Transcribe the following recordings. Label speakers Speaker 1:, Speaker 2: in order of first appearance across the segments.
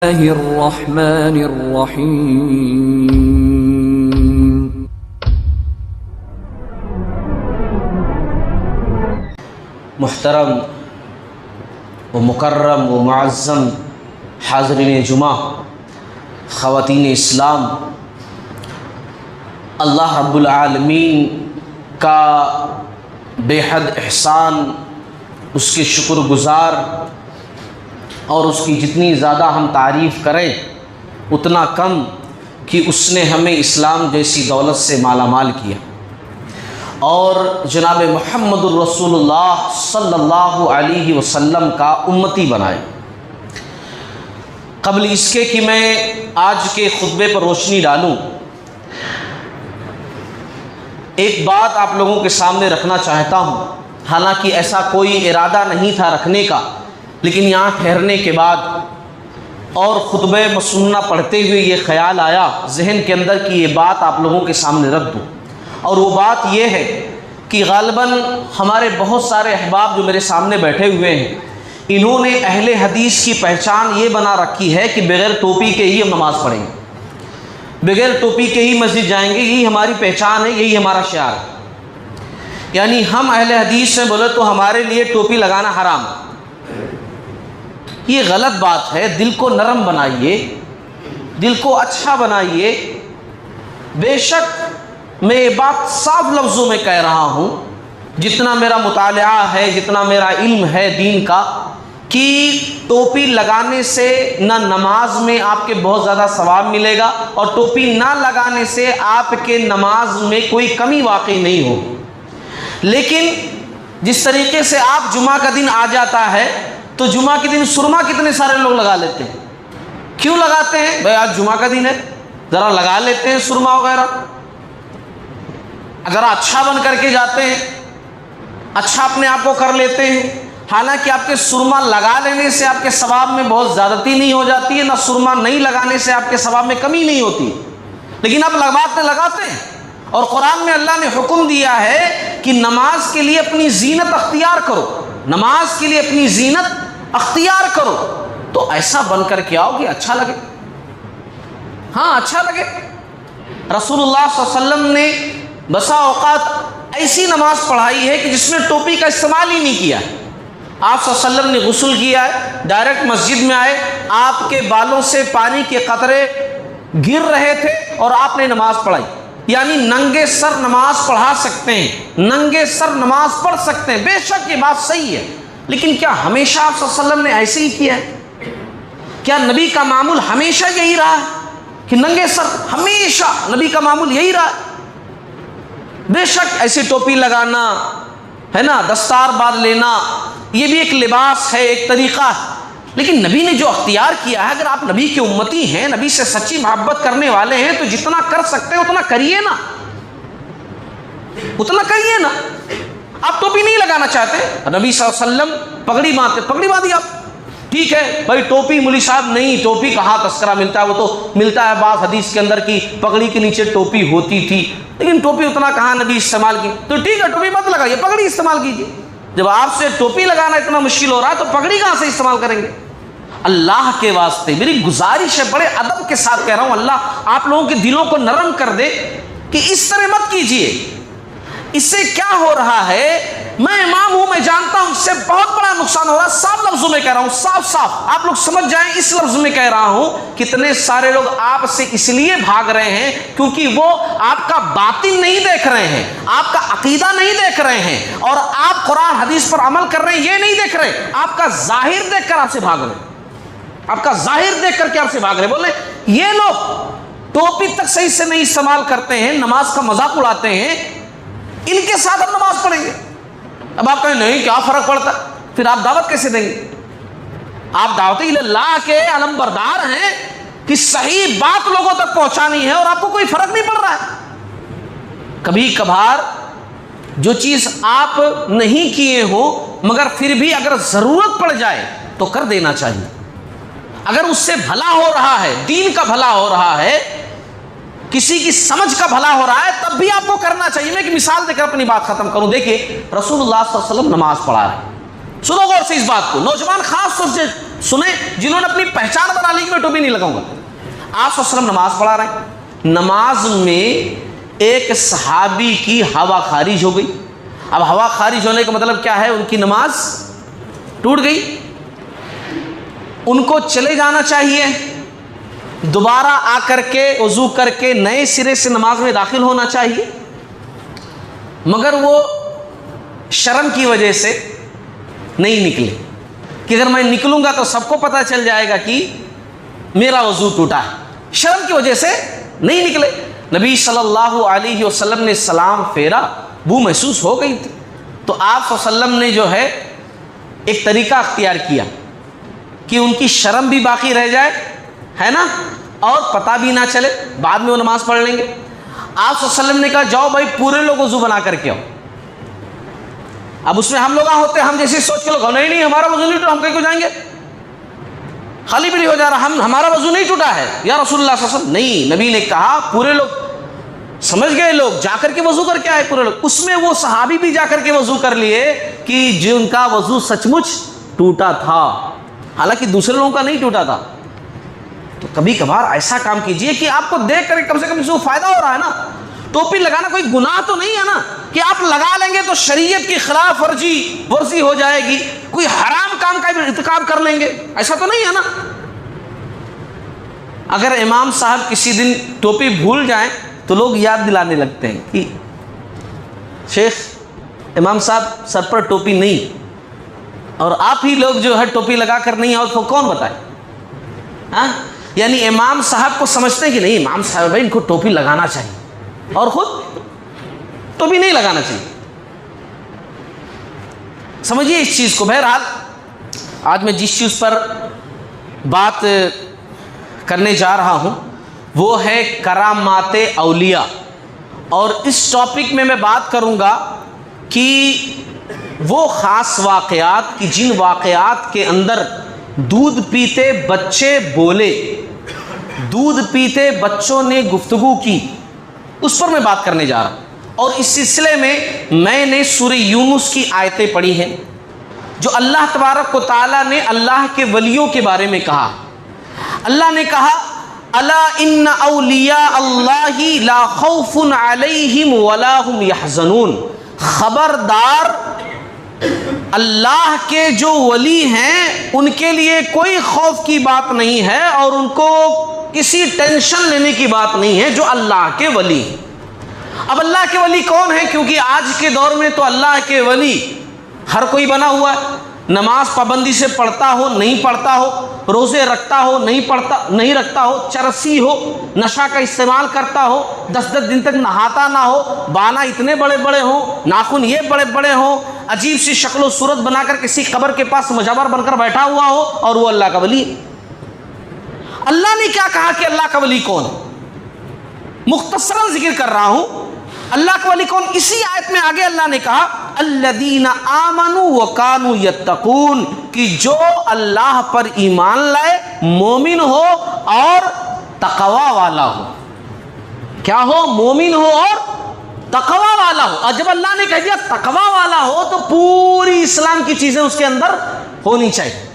Speaker 1: الرحمن الرحیم۔
Speaker 2: محترم و مکرم و معظم حاضرین جمعہ، خواتین اسلام، اللہ رب العالمین کا بے حد احسان، اس کے شکر گزار، اور اس کی جتنی زیادہ ہم تعریف کریں اتنا کم کہ اس نے ہمیں اسلام جیسی دولت سے مالا مال کیا اور جناب محمد الرسول اللہ صلی اللہ علیہ وسلم کا امتی بنائے۔ قبل اس کے کہ میں آج کے خطبے پر روشنی ڈالوں، ایک بات آپ لوگوں کے سامنے رکھنا چاہتا ہوں، حالانکہ ایسا کوئی ارادہ نہیں تھا رکھنے کا، لیکن یہاں ٹھہرنے کے بعد اور خطبہ مسنہ پڑھتے ہوئے یہ خیال آیا ذہن کے اندر کہ یہ بات آپ لوگوں کے سامنے رکھ دوں۔ اور وہ بات یہ ہے کہ غالباً ہمارے بہت سارے احباب جو میرے سامنے بیٹھے ہوئے ہیں، انہوں نے اہل حدیث کی پہچان یہ بنا رکھی ہے کہ بغیر ٹوپی کے ہی ہم نماز پڑھیں گے، بغیر ٹوپی کے ہی مسجد جائیں گے، یہی ہماری پہچان ہے، یہی ہمارا شعار ہے۔ یعنی ہم اہل حدیث سے بولے تو ہمارے لیے ٹوپی لگانا حرام ہے۔ یہ غلط بات ہے۔ دل کو نرم بنائیے، دل کو اچھا بنائیے۔ بے شک میں یہ بات صاف لفظوں میں کہہ رہا ہوں، جتنا میرا مطالعہ ہے، جتنا میرا علم ہے دین کا، کہ ٹوپی لگانے سے نہ نماز میں آپ کے بہت زیادہ ثواب ملے گا، اور ٹوپی نہ لگانے سے آپ کے نماز میں کوئی کمی واقع نہیں ہوگی۔ لیکن جس طریقے سے آپ جمعہ کا دن آ جاتا ہے تو جمعہ کے دن سرما کتنے سارے لوگ لگا لیتے ہیں۔ کیوں لگاتے ہیں؟ بھائی آج جمعہ کا دن ہے، ذرا لگا لیتے ہیں سرما وغیرہ۔ اگر اچھا بن کر کے جاتے ہیں، اچھا اپنے آپ کو کر لیتے ہیں، حالانکہ آپ کے سرما لگا لینے سے آپ کے ثواب میں بہت زیادتی نہیں ہو جاتی ہے، نہ سرما نہیں لگانے سے آپ کے ثواب میں کمی نہیں ہوتی، لیکن آپ لگاتے ہیں۔ اور قرآن میں اللہ نے حکم دیا ہے کہ نماز کے لیے اپنی زینت اختیار کرو، نماز کے لیے اپنی زینت اختیار کرو، تو ایسا بن کر کے آؤ کہ اچھا لگے۔ ہاں اچھا لگے۔ رسول اللہ صلی اللہ علیہ وسلم نے بسا اوقات ایسی نماز پڑھائی ہے کہ جس میں ٹوپی کا استعمال ہی نہیں کیا۔ آپ صلی اللہ علیہ وسلم نے غسل کیا ہے، ڈائریکٹ مسجد میں آئے، آپ کے بالوں سے پانی کے قطرے گر رہے تھے اور آپ نے نماز پڑھائی۔ یعنی ننگے سر نماز پڑھا سکتے ہیں، ننگے سر نماز پڑھ سکتے ہیں، بے شک یہ بات صحیح ہے، لیکن کیا ہمیشہ آپ صلی اللہ علیہ وسلم نے ایسے ہی کیا ہے؟ کیا نبی کا معمول ہمیشہ یہی رہا ہے کہ ننگے سر؟ ہمیشہ نبی کا معمول یہی رہا ہے؟ بے شک ایسی ٹوپی لگانا ہے نا، دستار باندھ لینا، یہ بھی ایک لباس ہے، ایک طریقہ ہے، لیکن نبی نے جو اختیار کیا ہے، اگر آپ نبی کے امتی ہیں، نبی سے سچی محبت کرنے والے ہیں، تو جتنا کر سکتے ہیں اتنا کریے نا، اتنا کریے نا۔ آپ ٹوپی نہیں لگانا چاہتے، نبی صلی اللہ علیہ وسلم پگڑی باندھتے، پگڑی باندھی آپ، ٹھیک ہے بھائی ٹوپی مولوی صاحب نہیں، ٹوپی کہاں تذکرہ ملتا ہے؟ وہ تو ملتا ہے بعض حدیث کے اندر کی پگڑی کے نیچے ٹوپی ہوتی تھی، لیکن ٹوپی اتنا کہاں نبی استعمال کی؟ تو ٹھیک ہے ٹوپی مت لگائیے، پگڑی استعمال کیجیے۔ جب آپ سے ٹوپی لگانا اتنا مشکل ہو رہا ہے تو پگڑی کہاں سے استعمال کریں گے؟ اللہ کے واسطے میری گزارش ہے، بڑے ادب کے ساتھ کہہ رہا ہوں، اللہ آپ لوگوں کے دلوں کو نرم کر دے کہ اس طرح مت کیجیے۔ اس سے کیا ہو رہا ہے؟ میں امام ہوں، میں جانتا ہوں اس سے بہت بڑا نقصان ہو رہا ہے۔ صاف لفظوں میں کہہ رہا ہوں، صاف آپ لوگ سمجھ جائیں، اس لفظ میں کہہ رہا ہوں، کتنے سارے لوگ آپ سے اس لیے بھاگ رہے ہیں کیونکہ وہ آپ کا باطن نہیں دیکھ رہے ہیں، آپ کا عقیدہ نہیں دیکھ رہے ہیں، اور آپ قرآن حدیث پر عمل کر رہے ہیں یہ نہیں دیکھ رہے، آپ کا ظاہر دیکھ کر آپ سے بھاگ رہے ہیں، آپ کا ظاہر دیکھ کر کے آپ سے بھاگ رہے ہیں۔ بولے یہ لوگ ٹوپی تک صحیح سے نہیں استعمال کرتے ہیں، نماز کا مذاق اڑاتے ہیں، ان کے ساتھ ہم نماز پڑھیں گے۔ اب آپ کہیں نہیں کیا فرق پڑتا، پھر آپ دعوت کیسے دیں گے؟ آپ دعوت اللہ کے علم بردار ہیں کہ صحیح بات لوگوں تک پہنچانی ہے، اور آپ کو کوئی فرق نہیں پڑ رہا ہے۔ کبھی کبھار جو چیز آپ نہیں کیے ہو مگر پھر بھی اگر ضرورت پڑ جائے تو کر دینا چاہیے۔ اگر اس سے بھلا ہو رہا ہے، دین کا بھلا ہو رہا ہے، کسی کی سمجھ کا بھلا ہو رہا ہے، تب بھی آپ کو کرنا چاہیے۔ میں ایک مثال دے کر اپنی بات ختم کروں۔ دیکھیے رسول اللہ صلی اللہ علیہ وسلم نماز پڑھا رہے ہیں، سنو غور سے اس بات کو، نوجوان خاص طور سے سنیں جنہوں نے اپنی پہچان بنا لی کہ میں ٹوپی نہیں لگاؤں گا. آپ صلی اللہ علیہ وسلم نماز پڑھا رہے ہیں, نماز میں ایک صحابی کی ہوا خارج ہو گئی. اب ہوا خارج ہونے کا مطلب کیا ہے؟ ان کی نماز ٹوٹ گئی. ان کو چلے جانا چاہیے, دوبارہ آ کر کے وضو کر کے نئے سرے سے نماز میں داخل ہونا چاہیے, مگر وہ شرم کی وجہ سے نہیں نکلے کہ اگر میں نکلوں گا تو سب کو پتہ چل جائے گا کہ میرا وضو ٹوٹا ہے. شرم کی وجہ سے نہیں نکلے. نبی صلی اللہ علیہ وسلم نے سلام پھیرا, بو محسوس ہو گئی تھی, تو آپ صلی اللہ علیہ وسلم نے جو ہے ایک طریقہ اختیار کیا کہ ان کی شرم بھی باقی رہ جائے, ہے نا, اور پتہ بھی نہ چلے, بعد میں وہ نماز پڑھ لیں گے. آپ صلی اللہ علیہ وسلم نے کہا جاؤ بھائی پورے لوگ وضو بنا کر کے آؤ. اب اس میں ہم لوگ ہوتے ہیں, ہم جیسے سوچ کے لوگ نہیں ہمارا وضو نہیں ٹوٹا, ہم کہیں کو جائیں گے, خالی بھی نہیں ہو جا رہا, ہمارا وضو نہیں ٹوٹا ہے یا رسول اللہ صلی اللہ علیہ وسلم. نہیں, نبی نے کہا پورے لوگ, سمجھ گئے لوگ, جا کر کے وضو کر کے آئے پورے لوگ. اس میں وہ صحابی بھی جا کر کے وضو کر لیے کہ جن کا وضو سچ مچ ٹوٹا تھا, حالانکہ دوسرے لوگوں کا نہیں ٹوٹا تھا. تو کبھی کبھار ایسا کام کیجئے کہ آپ کو دیکھ کر کم سے کم اس کو فائدہ ہو رہا ہے نا. ٹوپی لگانا کوئی گناہ تو نہیں ہے نا کہ آپ لگا لیں گے تو شریعت کی خلاف ورزی ہو جائے گی, کوئی حرام کام کا ارتکاب کر لیں گے, ایسا تو نہیں ہے نا. اگر امام صاحب کسی دن ٹوپی بھول جائیں تو لوگ یاد دلانے لگتے ہیں کہ شیخ امام صاحب سر پر ٹوپی نہیں, اور آپ ہی لوگ جو ہے ٹوپی لگا کر نہیں اور کون بتائے. ہاں, یعنی امام صاحب کو سمجھتے ہیں کہ نہیں امام صاحب بھائی ان کو ٹوپی لگانا چاہیے, اور خود ٹوپی نہیں لگانا چاہیے. سمجھیے اس چیز کو. بہرحال آج میں جس چیز پر بات کرنے جا رہا ہوں وہ ہے کرامات اولیاء, اور اس ٹاپک میں بات کروں گا کہ وہ خاص واقعات کہ جن واقعات کے اندر دودھ پیتے بچے بولے, دودھ پیتے بچوں نے گفتگو کی, اس پر میں بات کرنے جا رہا ہوں. اور اس سلسلے میں نے سورہ یونس کی آیتیں پڑھی ہیں جو اللہ تبارک و تعالیٰ نے اللہ کے ولیوں کے بارے میں کہا. اللہ نے کہا الا ان اولیاء اللہ لا خوف علیہم ولا هم یحزنون, خبردار اللہ کے جو ولی ہیں ان کے لیے کوئی خوف کی بات نہیں ہے اور ان کو کسی ٹینشن لینے کی بات نہیں ہے جو اللہ کے ولی ہیں. اب اللہ کے ولی کون ہیں؟ کیونکہ آج کے دور میں تو اللہ کے ولی ہر کوئی بنا ہوا ہے. نماز پابندی سے پڑھتا ہو نہیں پڑھتا ہو, روزے رکھتا ہو نہیں رکھتا ہو, چرسی ہو, نشہ کا استعمال کرتا ہو, 10 دن تک نہاتا نہ ہو, بانا اتنے بڑے بڑے ہوں, ناخن یہ بڑے بڑے ہوں, عجیب سی شکل و صورت بنا کر کسی قبر کے پاس مجبر بن کر بیٹھا ہوا ہو, اور وہ اللہ کا ولی ہے. اللہ نے کیا کہا کہ اللہ کا ولی کون ہے؟ مختصراً ذکر کر رہا ہوں. اللہ کا ولی کون؟ اسی آیت میں آگے اللہ نے کہا الذین آمنوا وکانوا یتقون, کہ جو اللہ پر ایمان لائے, مومن ہو اور تقوی والا ہو. کیا ہو؟ مومن ہو اور تقوی والا ہو. اور جب اللہ نے کہہ دیا تقوی والا ہو تو پوری اسلام کی چیزیں اس کے اندر ہونی چاہیے.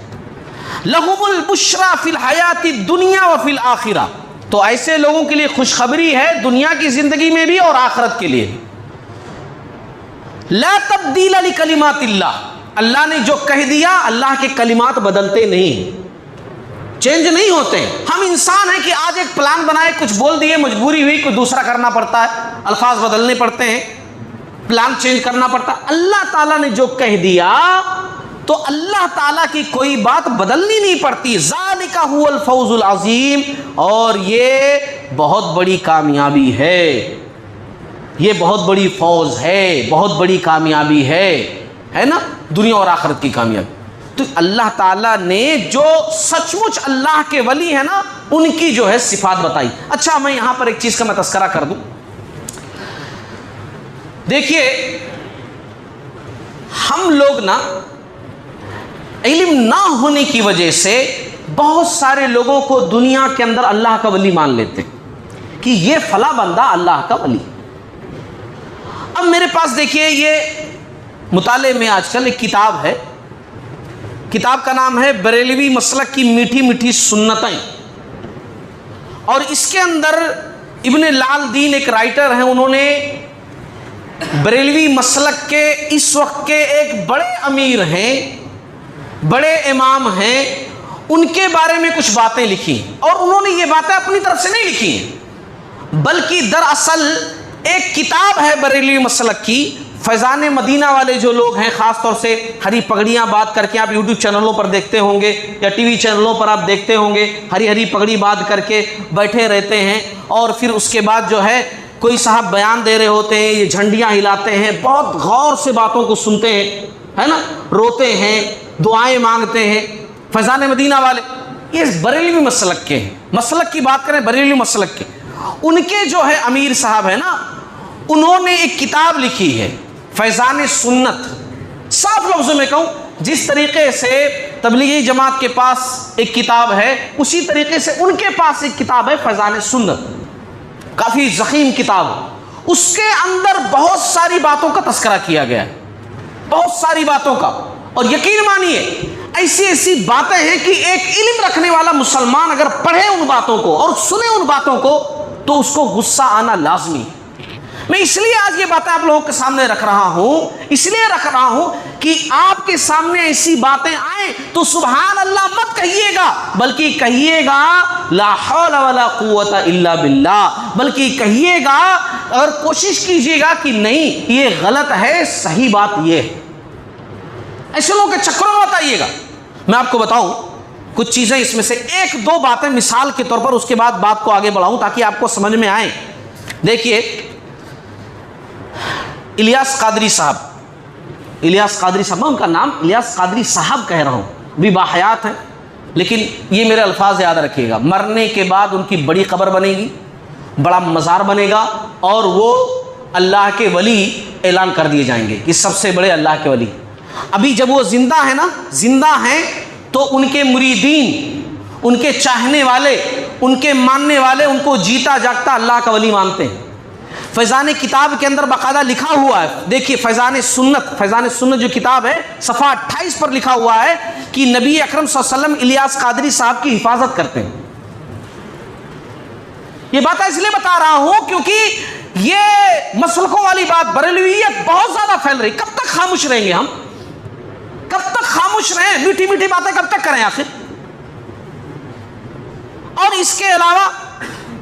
Speaker 2: لہم البشری فی الحیات الدنیا وفی الآخرہ, تو ایسے لوگوں کے لیے خوشخبری ہے دنیا کی زندگی میں بھی اور آخرت کے لیے. لا تبدیل لکلمات اللہ, اللہ نے جو کہہ دیا اللہ کے کلمات بدلتے نہیں, چینج نہیں ہوتے. ہم انسان ہیں کہ آج ایک پلان بنائے, کچھ بول دیے, مجبوری ہوئی, کوئی دوسرا کرنا پڑتا ہے, الفاظ بدلنے پڑتے ہیں, پلان چینج کرنا پڑتا ہے. اللہ تعالیٰ نے جو کہہ دیا تو اللہ تعالیٰ کی کوئی بات بدلنی نہیں پڑتی. ذالک هو الفوز العظیم, اور یہ بہت بڑی کامیابی ہے, یہ بہت بڑی فوز ہے, بہت بڑی کامیابی ہے نا, دنیا اور آخرت کی کامیابی. تو اللہ تعالیٰ نے جو سچ مچ اللہ کے ولی ہیں نا ان کی جو ہے صفات بتائی. اچھا میں یہاں پر ایک چیز کا میں تذکرہ کر دوں. دیکھیے ہم لوگ نا علم نہ ہونے کی وجہ سے بہت سارے لوگوں کو دنیا کے اندر اللہ کا ولی مان لیتے کہ یہ فلاں بندہ اللہ کا ولی. اب میرے پاس دیکھیے یہ مطالعے میں آج کل ایک کتاب ہے کتاب کا نام ہے بریلوی مسلک کی میٹھی میٹھی سنتیں، اور اس کے اندر ابن لال دین ایک رائٹر ہیں، انہوں نے بریلوی مسلک کے اس وقت کے ایک بڑے امیر ہیں، بڑے امام ہیں، ان کے بارے میں کچھ باتیں لکھی، اور انہوں نے یہ باتیں اپنی طرف سے نہیں لکھی ہیں، بلکہ دراصل ایک کتاب ہے بریلوی مسلک کی۔ فیضان مدینہ والے جو لوگ ہیں، خاص طور سے ہری پگڑیاں بات کر کے آپ یوٹیوب چینلوں پر دیکھتے ہوں گے یا ٹی وی چینلوں پر آپ دیکھتے ہوں گے، ہری ہری پگڑی بات کر کے بیٹھے رہتے ہیں، اور پھر اس کے بعد جو ہے کوئی صاحب بیان دے رہے ہوتے ہیں، یہ جھنڈیاں ہلاتے ہیں، بہت غور سے باتوں کو سنتے ہیں، ہے نا، روتے ہیں، دعائیں مانگتے ہیں۔ فیضان مدینہ والے یہ بریلوی مسلک کے ہیں، مسلک کی بات کریں بریلوی مسلک کے، ان کے جو ہے امیر صاحب ہے نا، انہوں نے ایک کتاب لکھی ہے فیضان سنت۔ صاف لفظوں میں کہوں، جس طریقے سے تبلیغی جماعت کے پاس ایک کتاب ہے، اسی طریقے سے ان کے پاس ایک کتاب ہے فیضان سنت، کافی ضخیم کتاب۔ اس کے اندر بہت ساری باتوں کا تذکرہ کیا گیا ہے، بہت ساری باتوں کا، اور یقین مانیے ایسی ایسی باتیں ہیں کہ ایک علم رکھنے والا مسلمان اگر پڑھے ان باتوں کو اور سنے ان باتوں کو تو اس کو غصہ آنا لازمی ہے۔ میں اس لیے آج یہ باتیں آپ لوگوں کے سامنے رکھ رہا ہوں، اس لیے رکھ رہا ہوں کہ آپ کے سامنے ایسی باتیں آئیں تو سبحان اللہ مت کہیے گا، بلکہ کہیے گا لا حول ولا قوت الا باللہ، بلکہ کہیے گا اور کوشش کیجیے گا کہ نہیں یہ غلط ہے، صحیح بات یہ ہے۔ ایسے لوگوں کے چکروں میں بتائیے گا۔ میں آپ کو بتاؤں کچھ چیزیں، اس میں سے ایک دو باتیں مثال کے طور پر، اس کے بعد بات کو آگے بڑھاؤں تاکہ آپ کو سمجھ میں آئیں۔ دیکھیے الیاس قادری صاحب، الیاس قادری صاحب، میں ان کا نام الیاس قادری صاحب کہہ رہا ہوں، بھی باحیات ہیں، لیکن یہ میرے الفاظ یاد رکھیے گا، مرنے کے بعد ان کی بڑی قبر بنے گی، بڑا مزار بنے گا، اور وہ اللہ کے ولی اعلان کر دیے جائیں گے کہ سب سے بڑے اللہ کے ولی۔ ابھی جب وہ زندہ ہیں نا، زندہ ہیں، تو ان کے مریدین، ان کے چاہنے والے، ان کے ماننے والے ان کو جیتا جاگتا اللہ کا ولی مانتے ہیں۔ فیضان کتاب کے اندر باقاعدہ لکھا ہوا ہے، دیکھیے فیضان سنت جو کتاب ہے، صفحہ 28 پر لکھا ہوا ہے کہ نبی اکرم صلی اللہ علیہ وسلم الیاس قادری صاحب کی حفاظت کرتے ہیں۔ یہ بات اس لیے بتا رہا ہوں کیونکہ یہ مسلکوں والی بات بریلویت بہت زیادہ پھیل رہی۔ کب تک خاموش رہیں گے ہم؟ کب تک خاموش رہیں؟ میٹھی میٹھی باتیں کب تک کریں آخر؟ اور اس کے علاوہ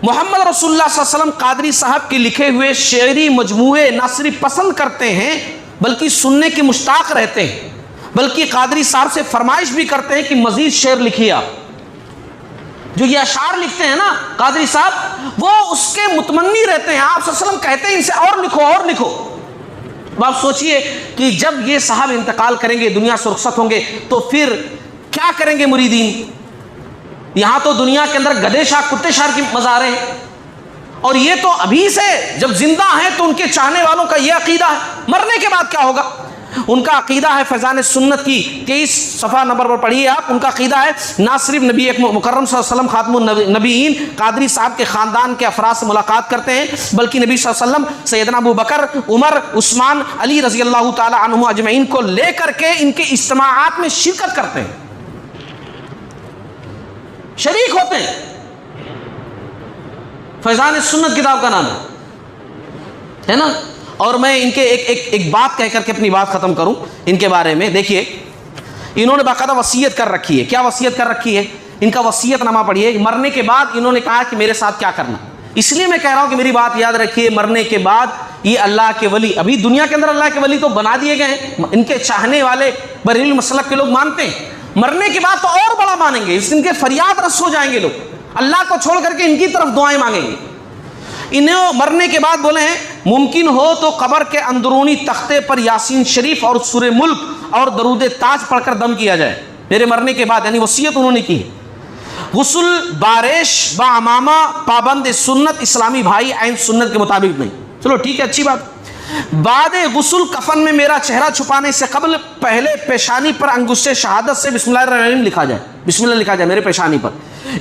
Speaker 2: محمد رسول اللہ صلی اللہ علیہ وسلم قادری صاحب کے لکھے ہوئے شعری مجموعے نہ صرف پسند کرتے ہیں بلکہ سننے کے مشتاق رہتے ہیں، بلکہ قادری صاحب سے فرمائش بھی کرتے ہیں کہ مزید شعر لکھیے آپ۔ جو یہ اشعار لکھتے ہیں نا قادری صاحب، وہ اس کے متمنی رہتے ہیں، آپ صلی اللہ علیہ وسلم کہتے ہیں ان سے اور لکھو اور لکھو۔ آپ سوچئے کہ جب یہ صاحب انتقال کریں گے، دنیا سے رخصت ہوں گے، تو پھر کیا کریں گے مریدین؟ یہاں تو دنیا کے اندر گدھے شاہ کتے شاہ کی مزاریں ہیں، اور یہ تو ابھی سے جب زندہ ہیں تو ان کے چاہنے والوں کا یہ عقیدہ ہے، مرنے کے بعد کیا ہوگا؟ ان کا عقیدہ ہے فیضان سنت کی 23 صفحہ نمبر پر پڑھیے آپ، ان کا عقیدہ ہے نہ صرف نبی مکرم صلی اللہ علیہ وسلم خاتم النبیین قادری صاحب کے خاندان کے افراد سے ملاقات کرتے ہیں، بلکہ نبی صلی اللہ علیہ وسلم سیدنا ابو بکر، عمر، عثمان، علی رضی اللہ تعالی عنہ اجمعین کو لے کر کے ان کے اجتماعات میں شرکت کرتے ہیں، شریک ہوتے ہیں۔ فیضان سنت کتاب کا نام ہے نا۔ اور میں ان کے ایک بات کہہ کر کے اپنی بات ختم کروں ان کے بارے میں۔ دیکھیے انہوں نے باقاعدہ وصیت کر رکھی ہے۔ کیا وصیت کر رکھی ہے؟ ان کا وصیت نامہ پڑھیے۔ مرنے کے بعد انہوں نے کہا کہ میرے ساتھ کیا کرنا، اس لیے میں کہہ رہا ہوں کہ میری بات یاد رکھیے، مرنے کے بعد یہ اللہ کے ولی، ابھی دنیا کے اندر اللہ کے ولی تو بنا دیے گئے ہیں، ان کے چاہنے والے بریلوی مسلک کے لوگ مانتے ہیں، مرنے کے بعد تو اور بڑا مانیں گے، ان کے فریاد رس ہو جائیں گے، لوگ اللہ کو چھوڑ کر کے ان کی طرف دعائیں مانگیں گے۔ انہیں مرنے کے بعد بولے ہیں ممکن ہو تو قبر کے اندرونی تختے پر یاسین شریف اور سورہ ملک اور درود تاج پڑھ کر دم کیا جائے میرے مرنے کے بعد، یعنی وصیت انہوں نے کی ہے۔ غسل باریش با امامہ پابند سنت، اسلامی بھائی عین سنت کے مطابق نہیں۔ چلو ٹھیک ہے، اچھی بات۔ بعد غسل کفن میں میرا چہرہ چھپانے سے قبل پہلے پیشانی پر انگشت شہادت سے بسم اللہ الرحمن الرحیم لکھا جائے، بسم اللہ لکھا جائے میرے پیشانی پر۔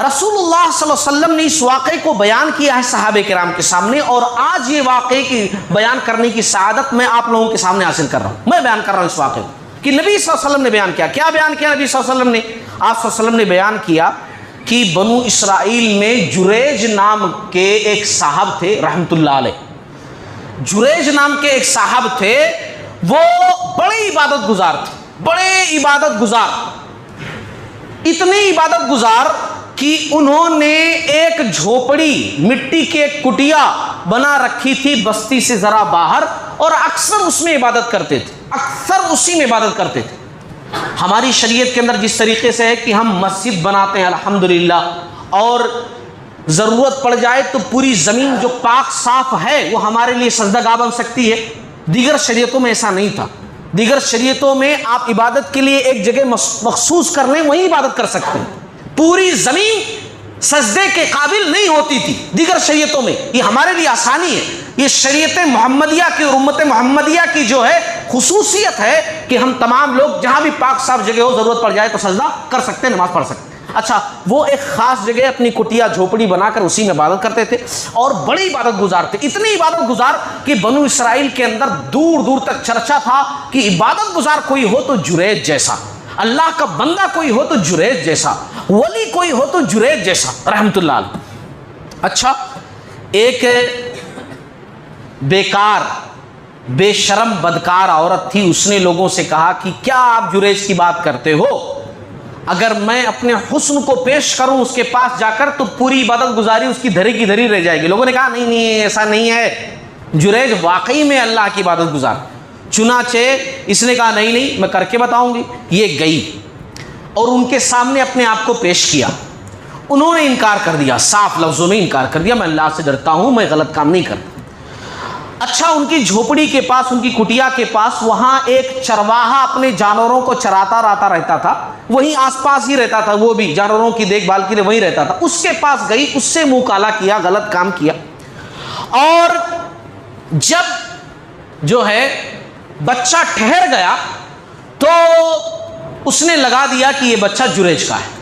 Speaker 2: رسول اللہ صلی اللہ علیہ وسلم نے اس واقعے کو بیان کیا ہے صحابہ کرام کے سامنے، اور آج یہ واقعے کی بیان کرنے کی سعادت میں آپ لوگوں کے سامنے حاصل کر رہا ہوں۔ میں بیان کر رہا ہوں اس واقعے کو کہ نبی صلی اللہ علیہ وسلم نے بیان کیا۔ کیا بیان کیا نبی صلی اللہ علیہ وسلم نے؟ آپ صلی اللہ علیہ وسلم نے بیان کیا کہ بنو اسرائیل میں جریج نام کے ایک صاحب تھے رحمۃ اللہ علیہ۔ جریج نام کے ایک صاحب تھے، وہ بڑے عبادت گزار تھے، بڑے عبادت گزار، اتنے عبادت گزار کہ انہوں نے ایک جھوپڑی، مٹی کی ایک کٹیا بنا رکھی تھی بستی سے ذرا باہر، اور اکثر اس میں عبادت کرتے تھے، اکثر اسی میں عبادت کرتے تھے۔ ہماری شریعت کے اندر جس طریقے سے ہے کہ ہم مسجد بناتے ہیں الحمدللہ، اور ضرورت پڑ جائے تو پوری زمین جو پاک صاف ہے وہ ہمارے لیے سجدہ گاہ بن سکتی ہے، دیگر شریعتوں میں ایسا نہیں تھا۔ دیگر شریعتوں میں آپ عبادت کے لیے ایک جگہ مخصوص کر لیں، وہیں عبادت کر سکتے ہیں، پوری زمین سجدے کے قابل نہیں ہوتی تھی دیگر شریعتوں میں۔ یہ ہمارے لیے آسانی ہے، یہ شریعت محمدیہ کی اور امت محمدیہ کی جو ہے خصوصیت ہے کہ ہم تمام لوگ جہاں بھی پاک صاف جگہ ہو، ضرورت پڑ جائے تو سجدہ کر سکتے ہیں، نماز پڑھ سکتے ہیں۔ اچھا، وہ ایک خاص جگہ اپنی کٹیا جھوپڑی بنا کر اسی میں عبادت کرتے تھے، اور بڑے عبادت گزار تھے، اتنے عبادت گزار کہ بنو اسرائیل کے اندر دور دور تک چرچا تھا کہ عبادت گزار کوئی ہو تو جریج جیسا، اللہ کا بندہ کوئی ہو تو جریج جیسا، ولی کوئی ہو تو جریج جیسا رحمت اللہ علیہ۔ اچھا، ایک بیکار، بے شرم، بدکار عورت تھی، اس نے لوگوں سے کہا کہ کیا آپ جریج کی بات کرتے ہو؟ اگر میں اپنے حسن کو پیش کروں اس کے پاس جا کر تو پوری عبادت گزاری اس کی دھری کی دھری رہ جائے گی۔ لوگوں نے کہا نہیں نہیں، ایسا نہیں ہے، جریج واقعی میں اللہ کی عبادت گزار۔ چنانچہ اس نے کہا نہیں نہیں، میں کر کے بتاؤں گی۔ یہ گئی اور ان کے سامنے اپنے آپ کو پیش کیا، انہوں نے انکار کر دیا، صاف لفظوں میں انکار کر دیا، میں اللہ سے ڈرتا ہوں، میں غلط کام نہیں کرتا۔ اچھا، ان کی جھوپڑی کے پاس، ان کی کٹیا کے پاس، وہاں ایک چرواہا اپنے جانوروں کو چراتا رہتا تھا، وہیں آس پاس ہی رہتا تھا، وہ بھی جانوروں کی دیکھ بھال کے لیے وہیں رہتا تھا۔ اس کے پاس گئی، اس سے منہ کالا کیا، غلط کام کیا، اور جب جو ہے بچہ ٹھہر گیا تو اس نے لگا دیا کہ یہ بچہ جریج کا ہے۔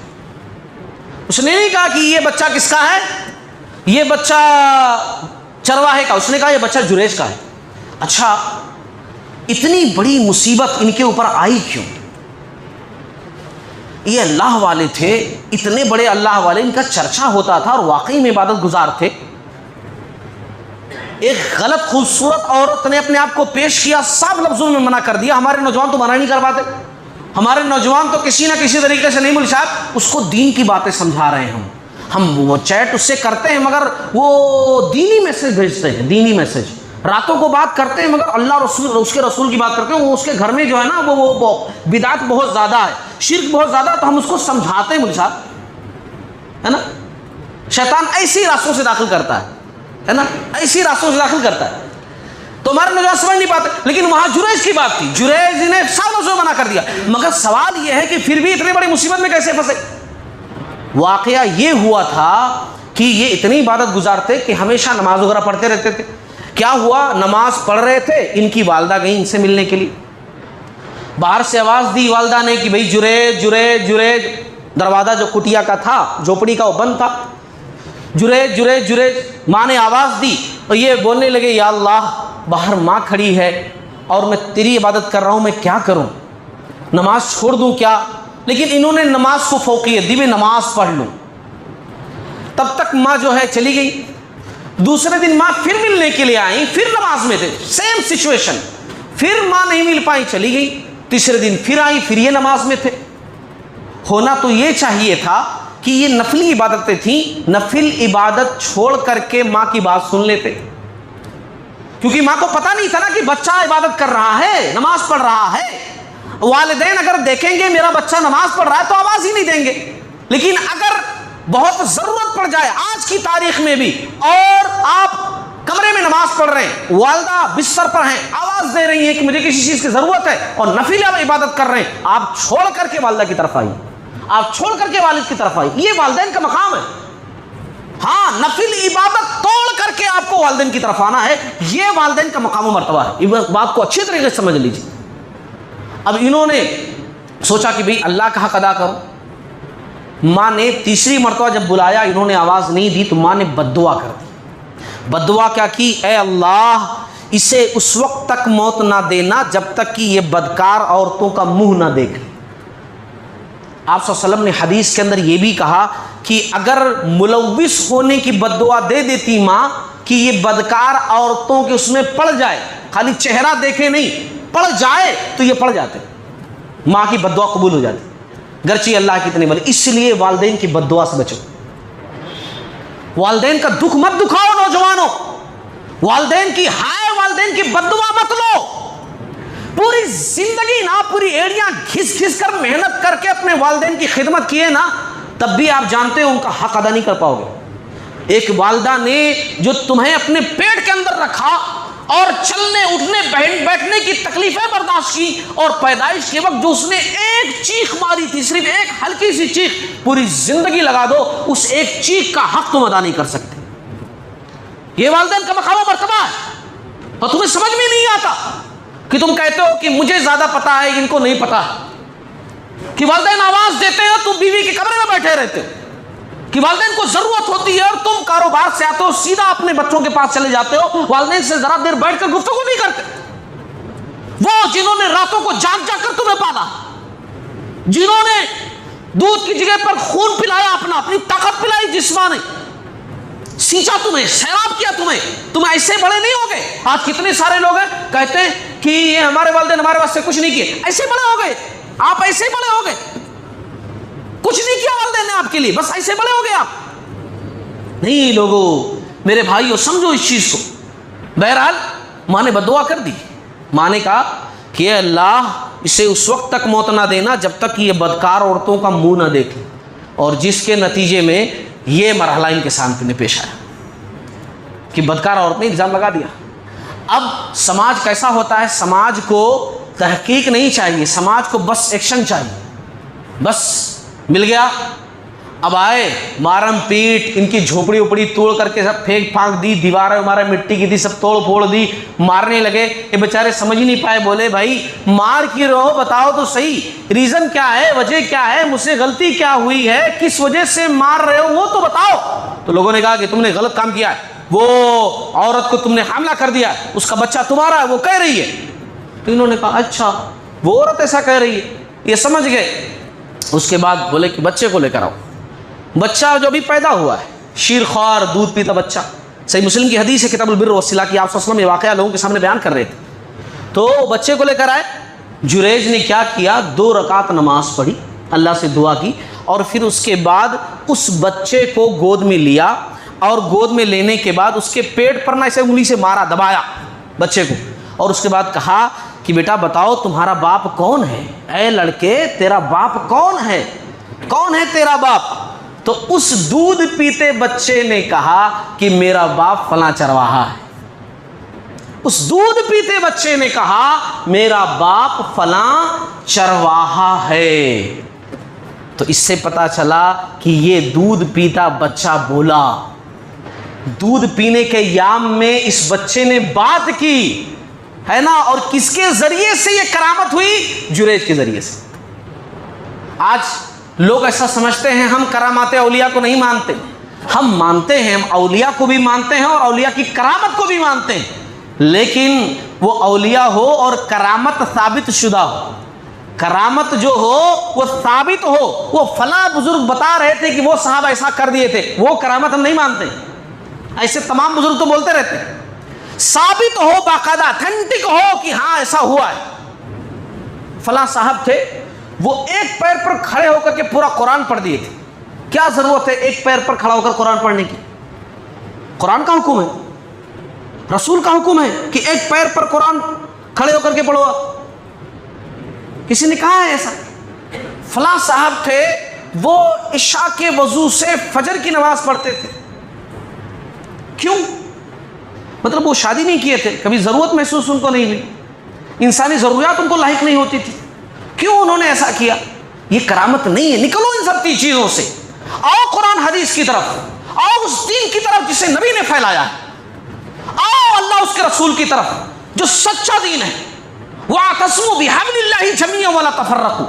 Speaker 2: اس نے نہیں کہا کہ یہ بچہ کس کا ہے، یہ بچہ چرواہے کا، اس نے کہا یہ بچہ جریج کا ہے۔ اچھا، اتنی بڑی مصیبت ان کے اوپر آئی کیوں؟ یہ اللہ والے تھے، اتنے بڑے اللہ والے، ان کا چرچا ہوتا تھا اور واقعی میں عبادت گزار تھے۔ ایک غلط خوبصورت عورت نے اپنے آپ کو پیش کیا، صاف لفظوں میں منع کر دیا۔ ہمارے نوجوان تو منع نہیں کر پاتے، ہمارے نوجوان تو کسی نہ کسی طریقے سے نہیں، مول صاحب اس کو دین کی باتیں سمجھا رہے ہیں، ہم وہ چیٹ اس سے کرتے ہیں مگر وہ دینی میسج بھیجتے ہیں، دینی میسج، راتوں کو بات کرتے ہیں مگر اللہ رسول، اس کے رسول کی بات کرتے ہیں۔ وہ اس کے گھر میں جو ہے نا وہ بدعت بہت زیادہ ہے، شرک بہت زیادہ ہے، تو ہم اس کو سمجھاتے ہیں مول صاحب، ہے نا۔ شیطان ایسی راستوں سے داخل کرتا ہے نا، ایسی راستوں سے داخل کرتا ہے، تو ہمارے نوجوان سمجھ نہیں پاتے۔ لیکن وہاں جریج کی بات تھی، جریج نے صاف لفظوں میں منع کر دیا، مگر سوال یہ ہے کہ پھر بھی اتنی بڑی مصیبت میں کیسے پھنسے؟ واقعہ یہ ہوا تھا کہ یہ اتنی عبادت گزار تھے کہ ہمیشہ نماز وغیرہ پڑھتے رہتے تھے۔ کیا ہوا، نماز پڑھ رہے تھے، ان کی والدہ گئی ان سے ملنے کے لیے، باہر سے آواز دی والدہ نے کہ بھئی جریج جریج جریج، دروازہ جو کٹیا کا تھا، جھوپڑی کا وہ بند تھا، جریج جریج جریج، ماں نے آواز دی اور یہ بولنے لگے یا اللہ، باہر ماں کھڑی ہے اور میں تیری عبادت کر رہا ہوں، میں کیا کروں، نماز چھوڑ دوں کیا؟ لیکن انہوں نے نماز کو فوقیت دی، میں نماز پڑھ لوں۔ تب تک ماں جو ہے چلی گئی۔ دوسرے دن ماں پھر ملنے کے لیے آئیں، پھر نماز میں تھے، سیم سچویشن، پھر ماں نہیں مل پائی، چلی گئی۔ تیسرے دن پھر آئی، پھر یہ نماز میں تھے۔ ہونا تو یہ چاہیے تھا کہ یہ نفلی عبادتیں تھیں، نفل عبادت چھوڑ کر کے ماں کی بات سن لیتے، کیونکہ ماں کو پتہ نہیں تھا نا کہ بچہ عبادت کر رہا ہے، نماز پڑھ رہا ہے۔ والدین اگر دیکھیں گے میرا بچہ نماز پڑھ رہا ہے تو آواز ہی نہیں دیں گے، لیکن اگر بہت ضرورت پڑ جائے آج کی تاریخ میں بھی، اور آپ کمرے میں نماز پڑھ رہے ہیں، والدہ بستر پر ہیں، آواز دے رہی ہیں کہ مجھے کسی چیز کی ضرورت ہے، اور نفل عبادت کر رہے ہیں، آپ چھوڑ کر کے والدہ کی طرف آئیے، آپ چھوڑ کر کے والد کی طرف آئیے، یہ والدین کا مقام ہے۔ ہاں، نفل عبادت توڑ کر کے آپ کو والدین کی طرف آنا ہے، یہ والدین کا مقام و مرتبہ ہے۔ اس بات کو اچھی طریقے سے سمجھ لیجیے۔ اب انہوں نے سوچا کہ بھئی اللہ کا حق ادا کرو، ماں نے تیسری مرتبہ جب بلایا انہوں نے آواز نہیں دی تو ماں نے بددعا کر دی. بددعا کیا کی؟ اے اللہ اسے اس وقت تک موت نہ دینا جب تک کہ یہ بدکار عورتوں کا منہ نہ دیکھ. آپ صلی اللہ علیہ وسلم نے حدیث کے اندر یہ بھی کہا کہ اگر ملوث ہونے کی بددعا دے دیتی ماں کہ یہ بدکار عورتوں کے اس میں پڑ جائے، خالی چہرہ دیکھے نہیں، پڑ جائے، تو یہ پڑ جاتے، ماں کی بددعا قبول ہو جاتی گرچہ اللہ کی اتنی بلی. اس لیے والدین کی بددعا سے بچو. والدین کا دکھ مت دکھاؤ نوجوانوں، والدین کی والدین کی بددعا مت لو. پوری زندگی نا پوری ایڑیاں گھس گھس کر محنت کر کے اپنے والدین کی خدمت کیے نا، تب بھی آپ جانتے ہو ان کا حق ادا نہیں کر پاؤ گے. ایک والدہ نے جو تمہیں اپنے پیٹ کے اندر رکھا اور چلنے اٹھنے بیٹھنے کی تکلیفیں برداشت کی، اور پیدائش کے وقت جو اس نے ایک چیخ ماری تھی، صرف ایک ہلکی سی چیخ، پوری زندگی لگا دو اس ایک چیخ کا حق تم ادا نہیں کر سکتے. یہ والدین کا مقام و مرتبہ ہے، اور تمہیں سمجھ میں نہیں آتا کہ تم کہتے ہو کہ مجھے زیادہ پتا ہے ان کو نہیں پتا، کہ والدین آواز دیتے ہیں تم بیوی کے کمرے میں بیٹھے رہتے ہو، کہ والدین کو ضرورت ہوتی ہے اور تم کاروبار سے آتے ہو سیدھا اپنے بچوں کے پاس چلے جاتے ہو، والدین سے ذرا دیر بیٹھ کر گفتگو نہیں کرتے. وہ جنہوں نے راتوں کو جاگ جاگ کر تمہیں پالا، جنہوں نے دودھ کی جگہ پر خون پلایا، اپنی طاقت پلائی جسمانی، سینچا تمہیں، سیراب کیا تمہیں، تم ایسے بڑے نہیں ہو گئے. آج کتنے سارے لوگ ہیں کہتے ہیں کہ یہ ہمارے والدین ہمارے واسطے کچھ نہیں کیے. ایسے بڑے ہو گئے آپ، ایسے بڑے ہو گئے، کچھ نہیں کیا والدین نے آپ کے لیے، بس ایسے بڑے ہو گئے آپ. نہیں لوگوں، میرے بھائیو سمجھو اس چیز کو. بہرحال ماں نے بددعا کر دی. ماں نے کہا کہ اے اللہ اسے اس وقت تک موت نہ دینا جب تک یہ بدکار عورتوں کا منہ نہ دیکھے، اور جس کے نتیجے میں یہ مرحلہ ان کے سامنے پیش آیا کہ بدکار عورت نے الزام لگا دیا. اب سماج کیسا ہوتا ہے؟ سماج کو تحقیق نہیں چاہیے، سماج کو بس ایکشن چاہیے. بس مل گیا، اب آئے مارم پیٹ، ان کی جھوپڑی اوپڑی توڑ کر کے سب پھینک پھانک دی، دیواریں ہمارے مٹی کی تھی سب توڑ پھوڑ دی، مارنے لگے. یہ بیچارے سمجھ ہی نہیں پائے، بولے بھائی مار کیوں رہو، بتاؤ تو صحیح، ریزن کیا ہے، وجہ کیا ہے، مجھ سے غلطی کیا ہوئی ہے، کس وجہ سے مار رہے ہو وہ تو بتاؤ. تو لوگوں نے کہا کہ تم نے غلط کام کیا ہے، وہ عورت کو تم نے حاملہ کر دیا، اس کا بچہ تمہارا ہے، وہ کہہ رہی ہے. تو انہوں نے کہا اچھا وہ عورت ایسا کہہ رہی ہے، یہ سمجھ گئے. اس کے بعد بولے کہ بچے کو لے کر آؤ. بچہ جو بھی پیدا ہوا ہے، شیر خوار دودھ پیتا بچہ، صحیح مسلم کی حدیث ہے کتاب البر والصلہ کی، آپ صلی اللہ علیہ وسلم یہ واقعہ لوگوں کے سامنے بیان کر رہے تھے. تو بچے کو لے کر آئے. جریج نے کیا کیا، 2 رکعت نماز پڑھی، اللہ سے دعا کی، اور پھر اس کے بعد اس بچے کو گود میں لیا، اور گود میں لینے کے بعد اس کے پیٹ پر نہ اسے انگلی سے مارا، دبایا بچے کو، اور اس کے بعد کہا کہ بیٹا بتاؤ تمہارا باپ کون ہے، اے لڑکے تیرا باپ کون ہے، کون ہے تیرا باپ؟ تو اس دودھ پیتے بچے نے کہا کہ میرا باپ فلاں چرواہا ہے. اس دودھ پیتے بچے نے کہا میرا باپ فلاں چرواہا ہے. تو اس سے پتا چلا کہ یہ دودھ پیتا بچہ بولا، دودھ پینے کے یام میں اس بچے نے بات کی ہے نا. اور کس کے ذریعے سے یہ کرامت ہوئی؟ جریج کے ذریعے سے. آج لوگ ایسا سمجھتے ہیں ہم کرامات اولیاء کو نہیں مانتے، ہم مانتے ہیں، ہم اولیاء کو بھی مانتے ہیں اور اولیاء کی کرامت کو بھی مانتے ہیں، لیکن وہ اولیاء ہو اور کرامت ثابت شدہ ہو. کرامت جو ہو وہ ثابت ہو، وہ فلاں بزرگ بتا رہے تھے کہ وہ صاحب ایسا کر دیے تھے، وہ کرامت ہم نہیں مانتے. ایسے تمام بزرگ تو بولتے رہتے ہیں. ثابت ہو، باقاعدہ اتھینٹک ہو کہ ہاں ایسا ہوا ہے. فلاں صاحب تھے، وہ ایک پیر پر کھڑے ہو کر کے پورا قرآن پڑھ دیے تھے. کیا ضرورت ہے ایک پیر پر کھڑا ہو کر قرآن پڑھنے کی؟ قرآن کا حکم ہے، رسول کا حکم ہے کہ ایک پیر پر قرآن کھڑے ہو کر کے پڑھو. کسی نے کہا ہے ایسا؟ فلاں صاحب تھے، وہ عشاء کے وضو سے فجر کی نماز پڑھتے تھے. کیوں؟ مطلب وہ شادی نہیں کیے تھے، کبھی ضرورت محسوس ان کو نہیں ہوئی، انسانی ضروریات ان کو لاحق نہیں ہوتی تھی. کیوں انہوں نے ایسا کیا؟ یہ کرامت نہیں ہے. نکلو ان سب چیزوں سے، آؤ قرآن حدیث کی طرف، آؤ اس دین کی طرف جسے نبی نے پھیلایا ہے، آؤ اللہ اس کے رسول کی طرف جو سچا دین ہے. وَاعْتَصِمُوا بِحَبْلِ اللَّهِ جَمِيعًا وَلَا تَفَرَّقُوا.